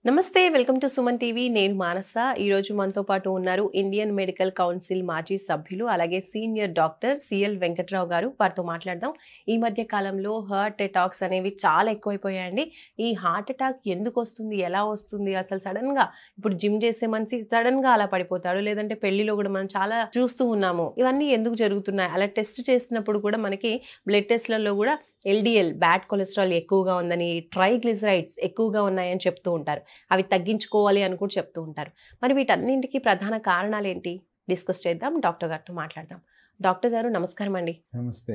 నమస్తే welcome to Suman TV. నేను మానస. ఈరోజు మనతో పాటు ఉన్నారు ఇండియన్ మెడికల్ కౌన్సిల్ మాజీ సభ్యులు, అలాగే సీనియర్ డాక్టర్ సిఎల్ వెంకట్రావు గారు. వారితో మాట్లాడదాం. ఈ మధ్య కాలంలో హార్ట్ అటాక్స్ అనేవి చాలా ఎక్కువైపోయాయండి. ఈ హార్ట్ అటాక్ ఎందుకు వస్తుంది, ఎలా వస్తుంది, అసలు సడన్ గా ఇప్పుడు జిమ్ చేసే మనిషి సడన్ గా అలా పడిపోతాడు, లేదంటే పెళ్లిలో కూడా మనం చాలా చూస్తూ ఉన్నాము. ఇవన్నీ ఎందుకు జరుగుతున్నాయి? అలా టెస్ట్ చేసినప్పుడు కూడా మనకి బ్లడ్ టెస్ట్లలో కూడా ఎల్డిఎల్ బ్యాడ్ కొలెస్ట్రాల్ ఎక్కువగా ఉందని, ట్రైగ్లిజరైడ్స్ ఎక్కువగా ఉన్నాయని చెప్తూ ఉంటారు. అవి తగ్గించుకోవాలి అని కూడా చెప్తూ ఉంటారు. మరి వీటన్నింటికి ప్రధాన కారణాలు ఏంటి డిస్కస్ చేద్దాం. డాక్టర్ గారితో మాట్లాడదాం. డాక్టర్ గారు నమస్కారం అండి. నమస్తే.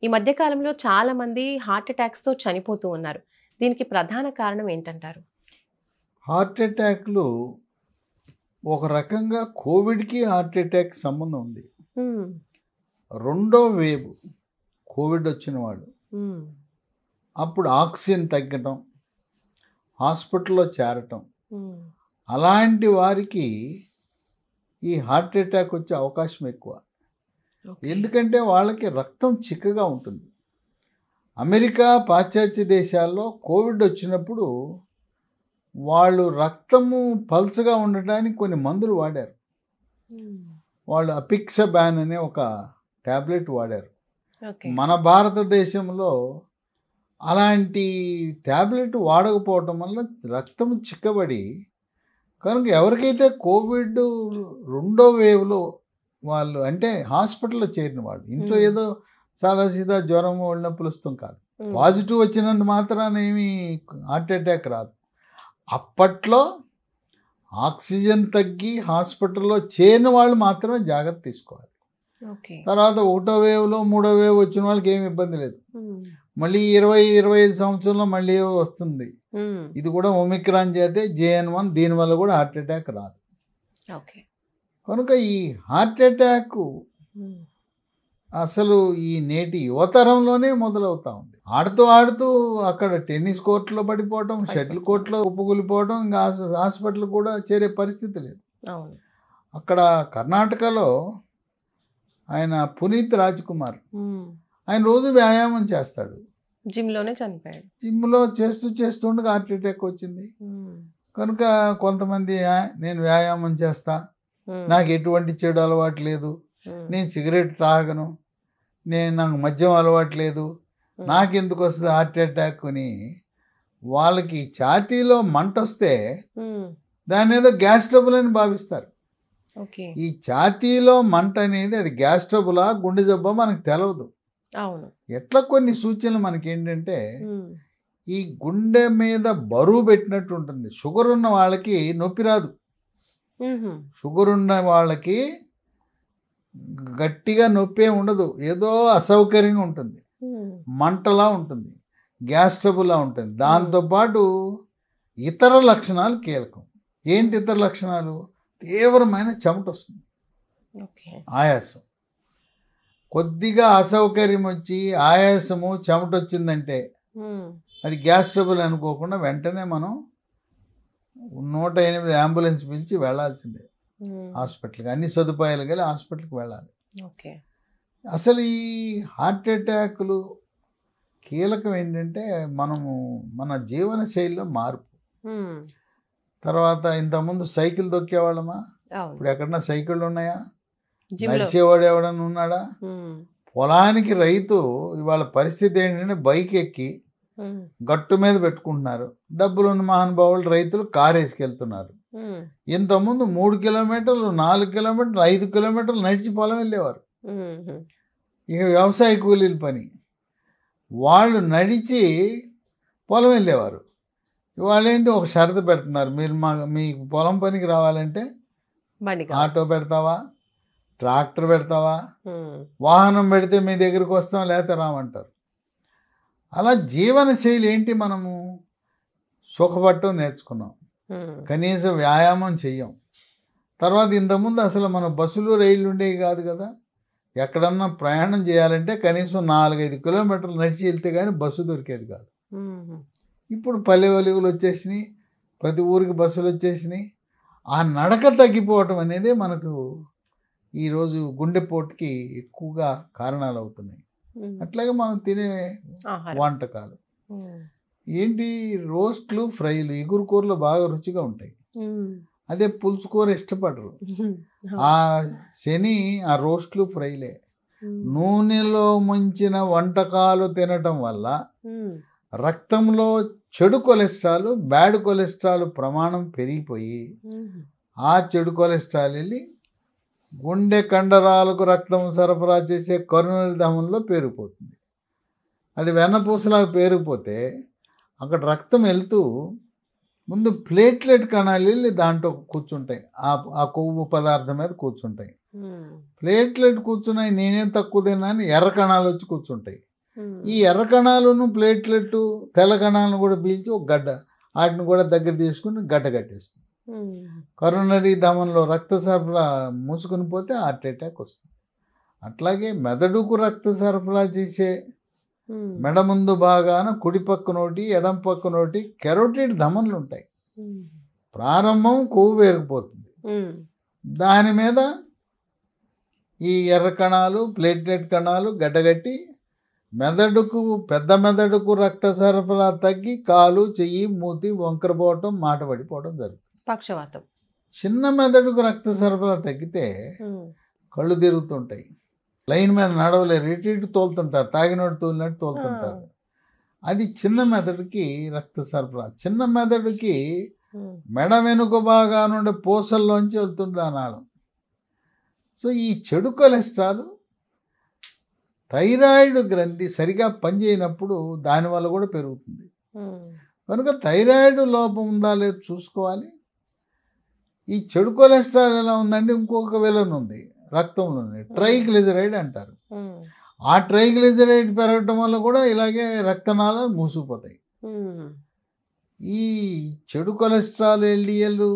ఈ మధ్య కాలంలో చాలా మంది హార్ట్ అటాక్స్ తో చనిపోతూ ఉన్నారు. దీనికి ప్రధాన కారణం ఏంటంటారు? హార్ట్ అటాక్లు ఒక రకంగా కోవిడ్కి హార్ట్ అటాక్ సంబంధం ఉంది. రెండో వేవ్ కోవిడ్ వచ్చిన వాళ్ళు అప్పుడు ఆక్సిజన్ తగ్గటం, హాస్పిటల్లో చేరటం, అలాంటి వారికి ఈ హార్ట్ అటాక్ వచ్చే అవకాశం ఎక్కువ. ఎందుకంటే వాళ్ళకి రక్తం చిక్కగా ఉంటుంది. అమెరికా, పాశ్చాత్య దేశాల్లో కోవిడ్ వచ్చినప్పుడు వాళ్ళు రక్తము పల్చగా ఉండటానికి కొన్ని మందులు వాడారు. వాళ్ళు అపిక్సబాన్ అనే ఒక ట్యాబ్లెట్ వాడారు. మన భారతదేశంలో అలాంటి ట్యాబ్లెట్ వాడకపోవటం వల్ల రక్తం చిక్కబడి, కనుక ఎవరికైతే కోవిడ్ రెండో వేవ్లో వాళ్ళు అంటే హాస్పిటల్లో చేరిన వాళ్ళు, ఇంట్లో ఏదో సాదాసీదా జ్వరం ఒళ్ళనొప్పులు వస్తాం కాదు, పాజిటివ్ వచ్చినంత మాత్రాన ఏమీ హార్ట్ అటాక్ రాదు. అప్పట్లో ఆక్సిజన్ తగ్గి హాస్పిటల్లో చేరిన వాళ్ళు మాత్రమే జాగ్రత్త తీసుకోవాలి. తర్వాత ఒకటో వేవ్లో మూడో వేవ్ వచ్చిన వాళ్ళకి ఏమి ఇబ్బంది లేదు. మళ్ళీ 20-25 సంవత్సరంలో మళ్ళీ వస్తుంది. ఇది కూడా ఒమిక్రాన్ చేతే JN1, దీనివల్ల కూడా హార్ట్ అటాక్ రాదు. కనుక ఈ హార్ట్ అటాక్ అసలు ఈ నేటి యువతరంలోనే మొదలవుతా ఉంది. ఆడుతూ ఆడుతూ అక్కడ టెన్నిస్ కోర్టులో పడిపోవటం, షటిల్ కోర్టులో ఉప్పుకూలిపోవడం, ఇంకా హాస్పిటల్ కూడా చేరే పరిస్థితి లేదు. అక్కడ కర్ణాటకలో ఆయన పునీత్ రాజ్ కుమార్, ఆయన రోజు వ్యాయామం చేస్తాడు, జిమ్లోనే చనిపోయాడు. జిమ్లో చేస్తుండగా హార్ట్ అటాక్ వచ్చింది. కనుక కొంతమంది నేను వ్యాయామం చేస్తా, నాకు ఎటువంటి చెడు అలవాటు లేదు, నేను సిగరెట్ తాగను, నాకు మద్యం అలవాటు లేదు, నాకెందుకు వస్తుంది హార్ట్ అటాక్ అని వాళ్ళకి ఛాతీలో మంట వస్తే దాన్ని ఏదో గ్యాస్ ట్రబుల్ అని భావిస్తారు. ఈ ఛాతీలో మంట అనేది అది గ్యాస్ ట్రబులా గుండె జబ్బా మనకు తెలవదు. ఎట్లా కొన్ని సూచనలు మనకి ఏంటంటే, ఈ గుండె మీద బరువు పెట్టినట్టు ఉంటుంది. షుగర్ ఉన్న వాళ్ళకి నొప్పి రాదు, షుగర్ ఉన్న వాళ్ళకి గట్టిగా నొప్పి ఉండదు, ఏదో అసౌకర్యంగా ఉంటుంది, మంటలా ఉంటుంది, గ్యాస్ ట్రబుల్లా ఉంటుంది. దాంతోపాటు ఇతర లక్షణాలు కీలకం. ఏంటి ఇతర లక్షణాలు? తీవ్రమైన చెమట వస్తుంది, ఆయాసం. కొద్దిగా అసౌకర్యం వచ్చి ఆయాసము చెమట వచ్చిందంటే అది గ్యాస్ ట్రబుల్ అనుకోకుండా వెంటనే మనం 108 అంబులెన్స్ పిలిచి వెళ్ళాల్సిందే హాస్పిటల్కి. అన్ని సదుపాయాలు కలిగి హాస్పిటల్కి వెళ్ళాలి. అసలు ఈ హార్ట్ అటాక్లు కీలకం ఏంటంటే మన జీవన శైలిలో మార్పు. తర్వాత ఇంతకుముందు సైకిల్ దొక్కేవాళ్ళమా, ఇప్పుడు ఎక్కడన్నా సైకిళ్ళు ఉన్నాయా? నడిచేవాడు ఎవడన్నా ఉన్నాడా? పొలానికి రైతు ఇవాళ పరిస్థితి ఏంటంటే బైక్ ఎక్కి గట్టు మీద పెట్టుకుంటున్నారు. డబ్బులున్న మహానుభావులు రైతులు కారు వేసుకెళ్తున్నారు. ఇంతకుముందు 3 కిలోమీటర్లు, 4 కిలోమీటర్లు, 5 కిలోమీటర్లు నడిచి పొలం వెళ్ళేవారు. ఇక వ్యవసాయ కూలీల పని, వాళ్ళు నడిచి పొలం వెళ్ళేవారు. ఇవాళ ఏంటి ఒక షరతు పెడుతున్నారు, మీరు మీకు పొలం పనికి రావాలంటే ఆటో పెడతావా, ట్రాక్టర్ పెడతావా, వాహనం పెడితే మీ దగ్గరికి వస్తాం లేకపోతే రామంటారు. అలా జీవన శైలి ఏంటి, మనము సుఖపట్టం నేర్చుకున్నాం, కనీసం వ్యాయామం చెయ్యం. తర్వాత ఇంతకుముందు అసలు మన బస్సులు రైళ్ళు ఉండేవి కాదు కదా. ఎక్కడన్నా ప్రయాణం చేయాలంటే కనీసం 4-5 కిలోమీటర్లు నడిచి వెళ్తే కానీ బస్సు దొరికేది కాదు. ఇప్పుడు పల్లె వెలుగులు వచ్చేసినాయి, ప్రతి ఊరికి బస్సులు వచ్చేసినాయి. ఆ నడక తగ్గిపోవటం అనేది మనకు ఈరోజు గుండెపోటుకి ఎక్కువగా కారణాలు అవుతున్నాయి. అట్లాగే మనం తినే వంటకాలు, ఏంటి రోస్ట్లు ఫ్రైలు ఇగురు కూరలు బాగా రుచిగా ఉంటాయి. అదే పులుసు కూర ఇష్టపడరు. ఆ శని ఆ రోస్ట్లు ఫ్రైలే. నూనెలో ముంచిన వంటకాలు తినటం వల్ల రక్తంలో చెడు కొలెస్ట్రాల్, బ్యాడ్ కొలెస్ట్రాల్ ప్రమాణం పెరిగిపోయి ఆ చెడు కొలెస్ట్రాల్ వెళ్ళి గుండె కండరాలకు రక్తం సరఫరా చేసే కరోనరీ ధమనిలో పేరుకుపోతుంది. అది వెన్నపూసలాగా పేరుకుపోతే అక్కడ రక్తం వెళ్తూ ముందు ప్లేట్లెట్ కణాలు వెళ్ళి దాంట్లో కూర్చుంటాయి, ఆ కొవ్వు పదార్థం మీద కూర్చుంటాయి. ప్లేట్లెట్ కూర్చున్నాయి, నేనేం తక్కువ తిన్నా అని ఎర్ర కణాలు వచ్చి కూర్చుంటాయి. ఈ ఎర్ర కణాలను ప్లేట్లెట్ తెల్ల కణాలను కూడా పీల్చి ఒక గడ్డ వాటిని కూడా దగ్గర తీసుకుని గడ్డ కట్టేస్తుంది. కరోనరీ ధమనిలో రక్త సరఫరా మూసుకుని పోతే హార్ట్ అటాక్ వస్తుంది. అట్లాగే మెదడుకు రక్త సరఫరా చేసే మెడ ముందు భాగాన కుడి పక్క నోటి ఎడం పక్క నోటి కెరోటిడ్ ధమనులు ఉంటాయి. ప్రారంభం కొవ్వు పేరుకుపోతుంది, దాని మీద ఈ ఎర్ర కణాలు ప్లేట్లెట్ కణాలు గడ్డగట్టి మెదడుకు పెద్ద మెదడుకు రక్త సరఫరా తగ్గి కాలు చెయ్యి మూతి వంకరపోవటం మాట పడిపోవడం జరుగుతుంది. పక్షవాతం. చిన్న మెదడుకు రక్త సరఫరా తగ్గితే కళ్ళు తిరుగుతుంటాయి, లైన్ మీద నడవలేరు, ఇటు తోలుతుంటారు, తాగినట్టు తోలినట్టు తోలుతుంటారు. అది చిన్న మెదడుకి రక్త సరఫరా. చిన్న మెదడుకి మెడ వెనుక బాగా నుండి పూసల్లోంచి వెళ్తుంది ఆ నాళం. సో ఈ చెడు కొలెస్ట్రాల్ థైరాయిడ్ గ్రంథి సరిగా పనిచేయనప్పుడు దానివల్ల కూడా పెరుగుతుంది. కనుక థైరాయిడ్ లోపం ఉందా లేదు చూసుకోవాలి. ఈ చెడు కొలెస్ట్రాల్ ఎలా ఉందంటే ఇంకొక విలన్ ఉంది రక్తంలో, ట్రైగ్లిజరైడ్ అంటారు. ఆ ట్రైగ్లిజరైడ్ పెరగటం వల్ల కూడా ఇలాగే రక్తనాళాలు మూసుకుపోతాయి. ఈ చెడు cholesterol LDL,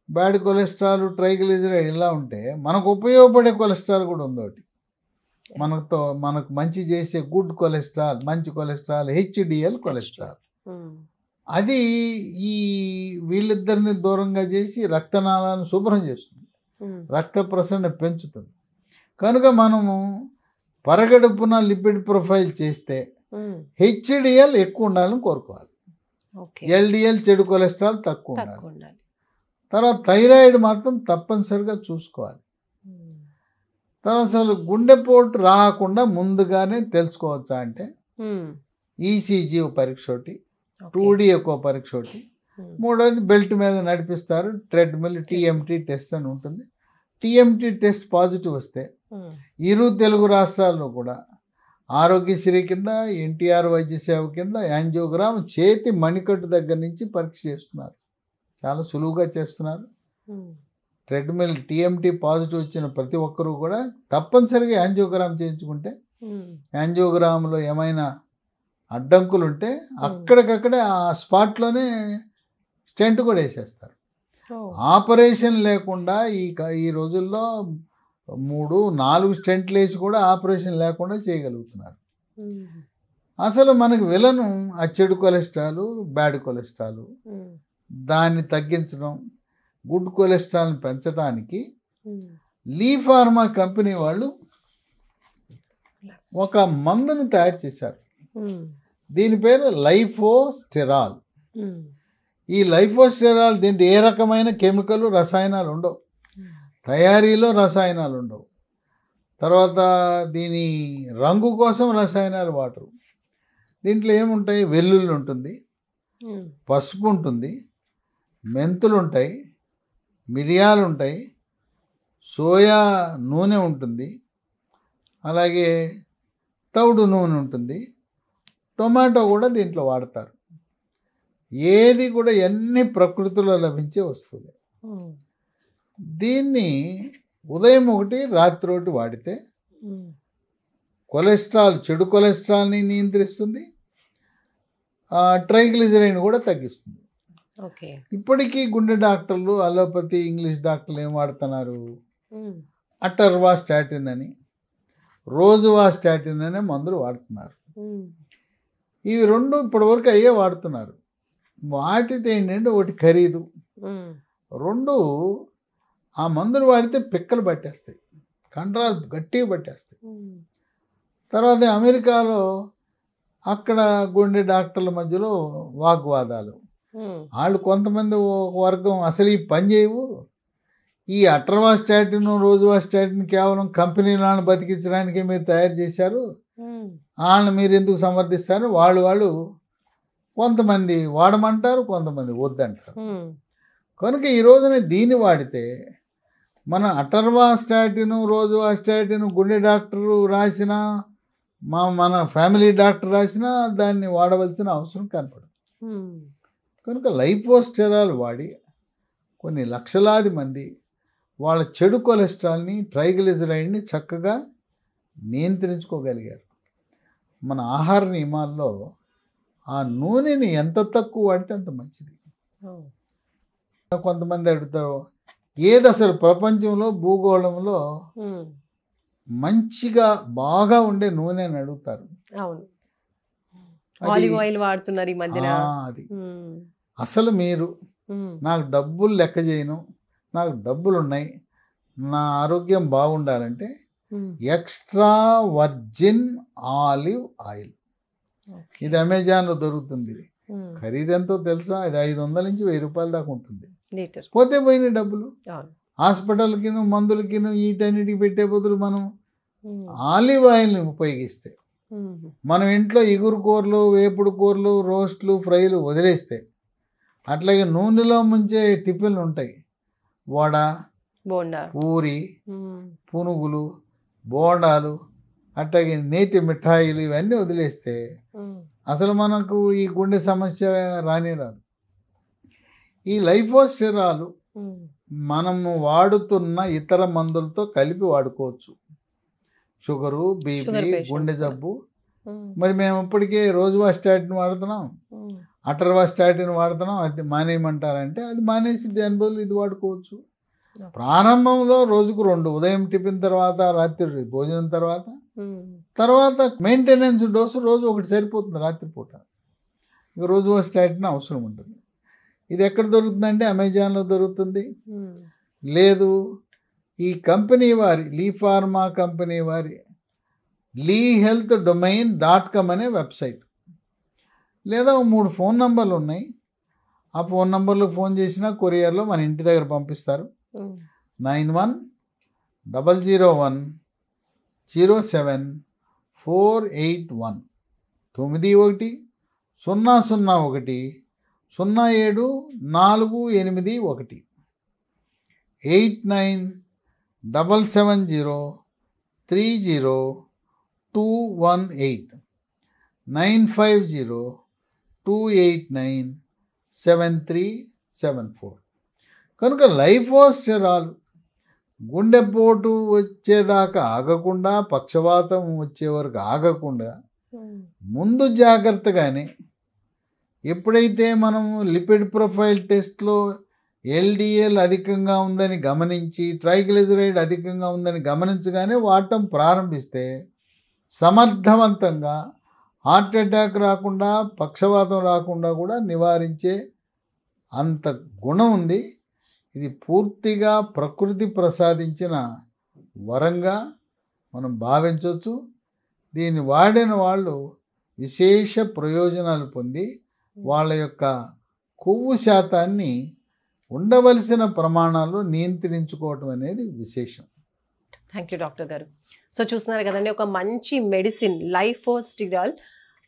bad cholesterol, triglyceride ఇలా ఉంటే మనకు ఉపయోగపడే కొలెస్ట్రాల్ కూడా ఉంది ఒకటి. మనకు మంచి చేసే గుడ్ కొలెస్ట్రాల్, మంచి కొలెస్ట్రాల్, హెచ్డిఎల్ కొలెస్ట్రాల్. అది ఈ వీళ్ళిద్దరిని దూరంగా చేసి రక్తనాళాలను శుభ్రం చేస్తుంది, రక్త ప్రసరణ పెంచుతుంది. కనుక మనము పరగడుపున లిపిడ్ ప్రొఫైల్ చేస్తే హెచ్డిఎల్ ఎక్కువ ఉండాలని కోరుకోవాలి, ఎల్డిఎల్ చెడు కొలెస్ట్రాల్ తక్కువ ఉండాలి. తర్వాత థైరాయిడ్ మాత్రం తప్పనిసరిగా చూసుకోవాలి. తర్వాత అసలు గుండెపోటు రాకుండా ముందుగానే తెలుసుకోవచ్చా అంటే ఈసీజీ ఒక పరీక్ష ఒకటి, 2D ఒక పరీక్ష ఒకటి, మూడోది బెల్ట్ మీద నడిపిస్తారు ట్రెడ్మిల్, టీఎంటీ టెస్ట్ అని ఉంటుంది. టీఎంటీ టెస్ట్ పాజిటివ్ వస్తే ఇరు తెలుగు రాష్ట్రాల్లో కూడా ఆరోగ్యశ్రీ కింద, ఎన్టీఆర్ వైద్య సేవ కింద యాంజియోగ్రామ్ చేతి మణికట్టు దగ్గర నుంచి పరీక్ష చేస్తున్నారు. చాలా సులువుగా చేస్తున్నారు. ట్రెడ్మిల్ టీఎంటీ పాజిటివ్ వచ్చిన ప్రతి ఒక్కరూ కూడా తప్పనిసరిగా యాంజియోగ్రామ్ చేయించుకుంటే యాంజియోగ్రామ్లో ఏమైనా అడ్డంకులు ఉంటే అక్కడికక్కడే ఆ స్పాట్లోనే స్టెంట్ కూడా వేసేస్తారు. ఆపరేషన్ లేకుండా ఈ రోజుల్లో 3-4 స్టెంట్లు వేసి కూడా ఆపరేషన్ లేకుండా చేయగలుగుతున్నారు. అసలు మనకు విలను ఆ చెడు కొలెస్ట్రాల్, బ్యాడ్ కొలెస్ట్రాల్, దాన్ని తగ్గించడం, గుడ్ కొలెస్ట్రాల్ని పెంచడానికి లీ ఫార్మా కంపెనీ వాళ్ళు ఒక మందును తయారు చేశారు. దీని పేరు లైఫోస్టెరాల్. ఈ లైఫోస్టెరాల్ దీంట్లో ఏ రకమైన కెమికల్ రసాయనాలు ఉండవు, తయారీలో రసాయనాలు ఉండవు. తర్వాత దీని రంగు కోసం రసాయనాలు వాడరు. దీంట్లో ఏముంటాయి, వెల్లుల్లి ఉంటుంది, పసుపు ఉంటుంది, మెంతులు ఉంటాయి, మిరియాలు ఉంటాయి, సోయా నూనె ఉంటుంది, అలాగే తౌడు నూనె ఉంటుంది, టొమాటో కూడా దీంట్లో వాడతారు. ఏది కూడా ఎన్ని ప్రకృతిలో లభించే వస్తువులే. దీన్ని ఉదయం ఒకటి రాత్రి ఒకటి వాడితే కొలెస్ట్రాల్, చెడు కొలెస్ట్రాల్ని నియంత్రిస్తుంది, ట్రైగ్లిజరైడ్ కూడా తగ్గిస్తుంది. ఇప్పటికీ గుండె డాక్టర్లు, అలోపతి, ఇంగ్లీష్ డాక్టర్లు ఏం వాడుతున్నారు, అటర్వాస్టాటిన్ అని, రోజువాస్టాటిన్ అనే మందులు వాడుతున్నారు. ఇవి రెండు ఇప్పటివరకు అయ్యే వాడుతున్నారు. వాటితో ఏంటంటే ఒకటి ఖరీదు, రెండు ఆ మందులు వాడితే పిక్కలు అక్కడ గుండె డాక్టర్ల మధ్యలో వాగ్వాదాలు. వాళ్ళు కొంతమంది ఒక వర్గం అసలు ఈ పని చేయవు, ఈ అట్రవాస్టాటిన్ రోజువాస్టాటిన్ కేవలం కంపెనీలను బతికించడానికే మీరు తయారు చేశారు, వాళ్ళని మీరు ఎందుకు సమర్థిస్తారు, వాళ్ళు కొంతమంది వాడమంటారు, కొంతమంది వద్దంటారు. కనుక ఈ రోజున దీన్ని వాడితే మన అటర్వాస్టాటిన్ రోజువాస్టాటిన్ గుండె డాక్టరు రాసిన మన ఫ్యామిలీ డాక్టర్ రాసినా దాన్ని వాడవలసిన అవసరం కనపడదు. కనుక లైఫోస్టెరాల్ వాడి కొన్ని లక్షలాది మంది వాళ్ళ చెడు కొలెస్ట్రాల్ని, ట్రైగ్లిజరైడ్ని చక్కగా నియంత్రించుకోగలిగారు. మన ఆహార నియమాల్లో ఆ నూనెని ఎంత తక్కువ వాడితే అంత మంచిది. కొంతమంది అడుగుతారు, ఏది అసలు ప్రపంచంలో భూగోళంలో మంచిగా బాగా ఉండే నూనె అని అడుగుతారు. అది అసలు మీరు నాకు డబ్బులు లెక్క చేయను, నాకు డబ్బులు ఉన్నాయి, నా ఆరోగ్యం బాగుండాలంటే ఎక్స్ట్రా వర్జిన్ ఆలివ్ ఆయిల్, ఇది అమెజాన్లో దొరుకుతుంది. ఖరీదెంతో తెలుసా? ఇది 500 నుంచి 1000 రూపాయల దాకా ఉంటుంది. పోతే పోయిన డబ్బులు హాస్పిటల్కి మందులకి వీటన్నిటికి పెట్టే బదులు మనం ఆలివ్ ఆయిల్ని ఉపయోగిస్తే, మనం ఇంట్లో ఇగురు కూరలు, వేపుడు కూరలు, రోస్ట్లు, ఫ్రైలు వదిలేస్తే, అట్లాగే నూనెలో ముంచే టిఫిన్లు ఉంటాయి, వడ, బోండా, పూరి, పునుగులు, బోండాలు, అట్లాగే నేతి మిఠాయిలు, ఇవన్నీ వదిలేస్తే అసలు మనకు ఈ గుండె సమస్య రానే రాదు. ఈ లైఫోస్టెరాల్ మనము వాడుతున్న ఇతర మందులతో కలిపి వాడుకోవచ్చు. షుగరు, బీపీ, గుండె జబ్బు. మరి మేము ఇప్పటికే రోజువాస్టాటిన్ వాడుతున్నాం, అటర్వాస్టాటిన్ వాడుతున్నాం, అది మానేయమంటారంటే అది మానేసి దాని బదులు ఇది వాడుకోవచ్చు. ప్రారంభంలో రోజుకు 2, ఉదయం టిఫిన్ తర్వాత, రాత్రి భోజనం తర్వాత మెయింటెనెన్స్ డోసు రోజు ఒకటి సరిపోతుంది రాత్రిపూట. ఇక రోజువాస్టాటిన్ అవసరం ఉంటుంది. ఇది ఎక్కడ దొరుకుతుందంటే అమెజాన్లో దొరుకుతుంది. లేదు ఈ కంపెనీ వారి లీ ఫార్మా కంపెనీ వారి lehealthdomain.com అనే వెబ్సైట్, లేదా 3 ఫోన్ నంబర్లు ఉన్నాయి. ఆ ఫోన్ నంబర్లకు ఫోన్ చేసినా కొరియర్లో మన ఇంటి దగ్గర పంపిస్తారు. 9100107481 9100010748 8977030218 950289737. కనుక లైఫోస్టెరాల్ గుండెపోటు వచ్చేదాకా ఆగకుండా, పక్షవాతం వచ్చే వరకు ఆగకుండా ముందు జాగ్రత్తగానే, ఎప్పుడైతే మనము లిపిడ్ ప్రొఫైల్ టెస్ట్లో LDL అధికంగా ఉందని గమనించి, ట్రైగ్లిజరైడ్ అధికంగా ఉందని గమనించగానే వాడటం ప్రారంభిస్తే సమర్థవంతంగా హార్ట్ అటాక్ రాకుండా, పక్షవాతం రాకుండా కూడా నివారించే అంత గుణం ఉంది. ఇది పూర్తిగా ప్రకృతి ప్రసాదించిన వరంగా మనం భావించవచ్చు. దీన్ని వాడిన వాళ్ళు విశేష ప్రయోజనాలు పొంది వాళ్ళ యొక్క కొవ్వు శాతాన్ని ఉండవలసిన ప్రమాణాల్లో నియంత్రించుకోవటం అనేది విశేషం. థ్యాంక్ యూ డాక్టర్ గారు. సో చూస్తున్నారు కదండి, ఒక మంచి మెడిసిన్ లైఫోస్టెరాల్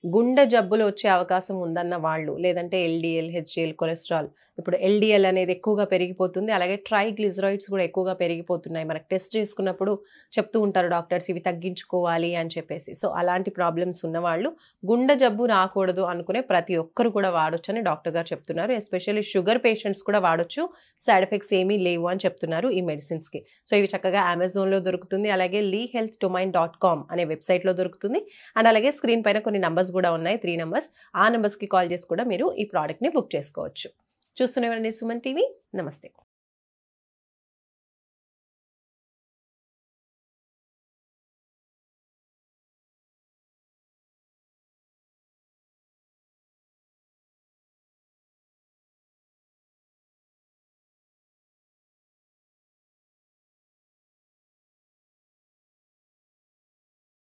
గుండె జబ్బులు వచ్చే అవకాశం ఉందన్న వాళ్ళు, లేదంటే LDL, HDL, కొలెస్ట్రాల్, ఇప్పుడు LDL అనేది ఎక్కువగా పెరిగిపోతుంది, అలాగే ట్రైగ్లిజరాయిడ్స్ కూడా ఎక్కువగా పెరిగిపోతున్నాయి. మనకు టెస్ట్ చేసుకున్నప్పుడు చెప్తూ ఉంటారు డాక్టర్స్ ఇవి తగ్గించుకోవాలి అని చెప్పేసి. సో అలాంటి ప్రాబ్లమ్స్ ఉన్నవాళ్ళు, గుండె జబ్బు రాకూడదు అనుకునే ప్రతి ఒక్కరు కూడా వాడొచ్చు అని డాక్టర్ గారు చెప్తున్నారు. ఎస్పెషల్లీ షుగర్ పేషెంట్స్ కూడా వాడొచ్చు, సైడ్ ఎఫెక్ట్స్ ఏమీ లేవు అని చెప్తున్నారు ఈ మెడిసిన్స్కి. సో ఇవి చక్కగా అమెజాన్లో దొరుకుతుంది, అలాగే lehealthdomain.com అనే వెబ్సైట్లో దొరుకుతుంది. అండ్ అలాగే స్క్రీన్ పైన కొన్ని నంబర్స్ కూడా ఉన్నాయి, 3 నంబర్స్. ఆ నంబర్స్కి కాల్ చేసి కూడా మీరు ఈ ప్రోడక్ట్ని బుక్ చేసుకోవచ్చు. చూస్తూనే ఉండండి సుమన్ టీవీ. నమస్తే.